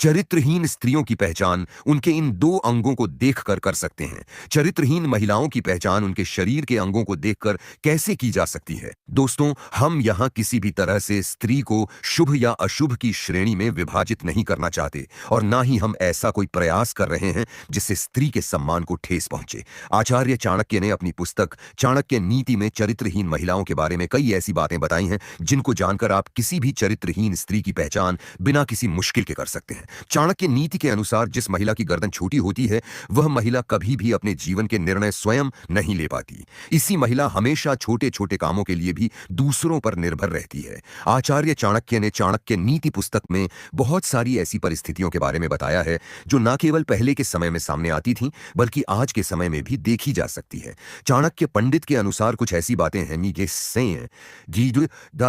चरित्रहीन स्त्रियों की पहचान उनके इन दो अंगों को देखकर कर सकते हैं। चरित्रहीन महिलाओं की पहचान उनके शरीर के अंगों को देखकर कैसे की जा सकती है? दोस्तों, हम यहाँ किसी भी तरह से स्त्री को शुभ या अशुभ की श्रेणी में विभाजित नहीं करना चाहते और ना ही हम ऐसा कोई प्रयास कर रहे हैं जिससे स्त्री के सम्मान को ठेस पहुंचे। आचार्य चाणक्य ने अपनी पुस्तक चाणक्य नीति में चरित्रहीन महिलाओं के बारे में कई ऐसी बातें बताई हैं जिनको जानकर आप किसी भी चरित्रहीन स्त्री की पहचान बिना किसी मुश्किल के कर सकते हैं। चाणक्य नीति के अनुसार जिस महिला की गर्दन छोटी होती है वह महिला कभी भी अपने जीवन के निर्णय स्वयं नहीं ले पाती। इसी महिला हमेशा छोटे छोटे कामों के लिए भी दूसरों पर निर्भर रहती है। आचार्य चाणक्य ने चाणक्य नीति पुस्तक में बहुत सारी ऐसी परिस्थितियों के बारे में बताया है जो न केवल पहले के समय में सामने आती थीं बल्कि आज के समय में भी देखी जा सकती है। चाणक्य पंडित के अनुसार कुछ ऐसी बातें हैं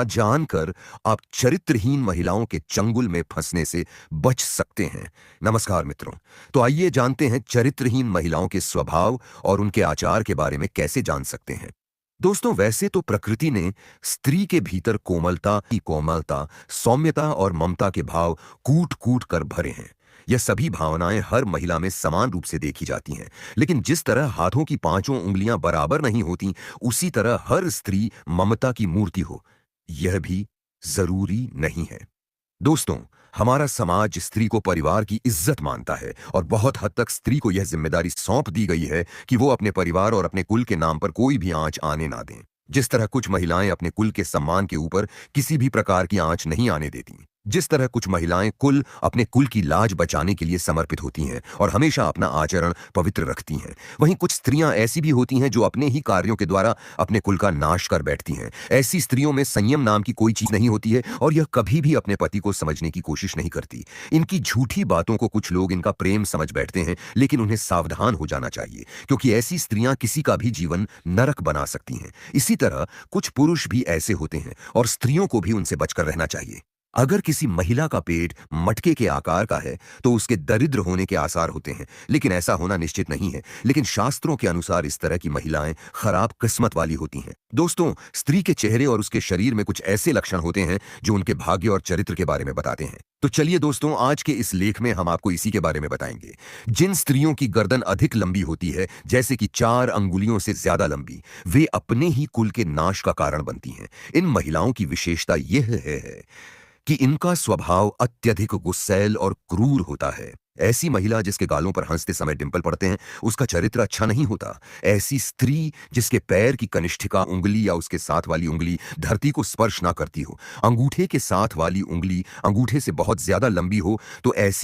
जानकर आप चरित्रहीन महिलाओं के चंगुल में फंसने से बच सकते हैं। नमस्कार मित्रों, तो आइए जानते हैं चरित्रहीन महिलाओं के स्वभाव और उनके आचार के बारे में कैसे जान सकते हैं। दोस्तों, वैसे तो प्रकृति ने स्त्री के भीतर कोमलता, सौम्यता और ममता के भाव कूट कूट कर भरे हैं। यह सभी भावनाएं हर महिला में समान रूप से देखी जाती हैं, लेकिन जिस तरह हाथों की पांचों उंगलियां बराबर नहीं होती, उसी तरह हर स्त्री ममता की मूर्ति हो, यह भी जरूरी नहीं है। दोस्तों, हमारा समाज स्त्री को परिवार की इज्जत मानता है और बहुत हद तक स्त्री को यह जिम्मेदारी सौंप दी गई है कि वो अपने परिवार और अपने कुल के नाम पर कोई भी आंच आने ना दें। जिस तरह कुछ महिलाएं अपने कुल के सम्मान के ऊपर किसी भी प्रकार की आंच नहीं आने देती, जिस तरह कुछ महिलाएं अपने कुल की लाज बचाने के लिए समर्पित होती हैं और हमेशा अपना आचरण पवित्र रखती हैं, वहीं कुछ स्त्रियां ऐसी भी होती हैं जो अपने ही कार्यों के द्वारा अपने कुल का नाश कर बैठती हैं। ऐसी स्त्रियों में संयम नाम की कोई चीज नहीं होती है और यह कभी भी अपने पति को समझने की कोशिश नहीं करती। इनकी झूठी बातों को कुछ लोग इनका प्रेम समझ बैठते हैं, लेकिन उन्हें सावधान हो जाना चाहिए क्योंकि ऐसी स्त्रियां किसी का भी जीवन नरक बना सकती हैं। इसी तरह कुछ पुरुष भी ऐसे होते हैं और स्त्रियों को भी उनसे बचकर रहना चाहिए। अगर किसी महिला का पेट मटके के आकार का है तो उसके दरिद्र होने के आसार होते हैं, लेकिन ऐसा होना निश्चित नहीं है। लेकिन शास्त्रों के अनुसार इस तरह की महिलाएं खराब किस्मत वाली होती हैं। दोस्तों, स्त्री के चेहरे और उसके शरीर में कुछ ऐसे लक्षण होते हैं जो उनके भाग्य और चरित्र के बारे में बताते हैं। तो चलिए दोस्तों, आज के इस लेख में हम आपको इसी के बारे में बताएंगे। जिन स्त्रियों की गर्दन अधिक लंबी होती है, जैसे कि 4 अंगुलियों से ज्यादा लंबी, वे अपने ही कुल के नाश का कारण बनती हैं। इन महिलाओं की विशेषता यह है कि इनका स्वभाव अत्यधिक गुस्सैल और क्रूर होता है। ऐसी महिला जिसके गालों पर हंसते समय डिंपल पड़ते हैं, उसका चरित्र अच्छा नहीं होता। ऐसी स्त्री जिसके पैर की कनिष्ठिका उंगली या उसके साथ वाली उंगली धरती को स्पर्श ना करती हो, अंगूठे के साथ वाली उंगली अंगूठे से बहुत ज्यादा लंबी हो, तो ऐसी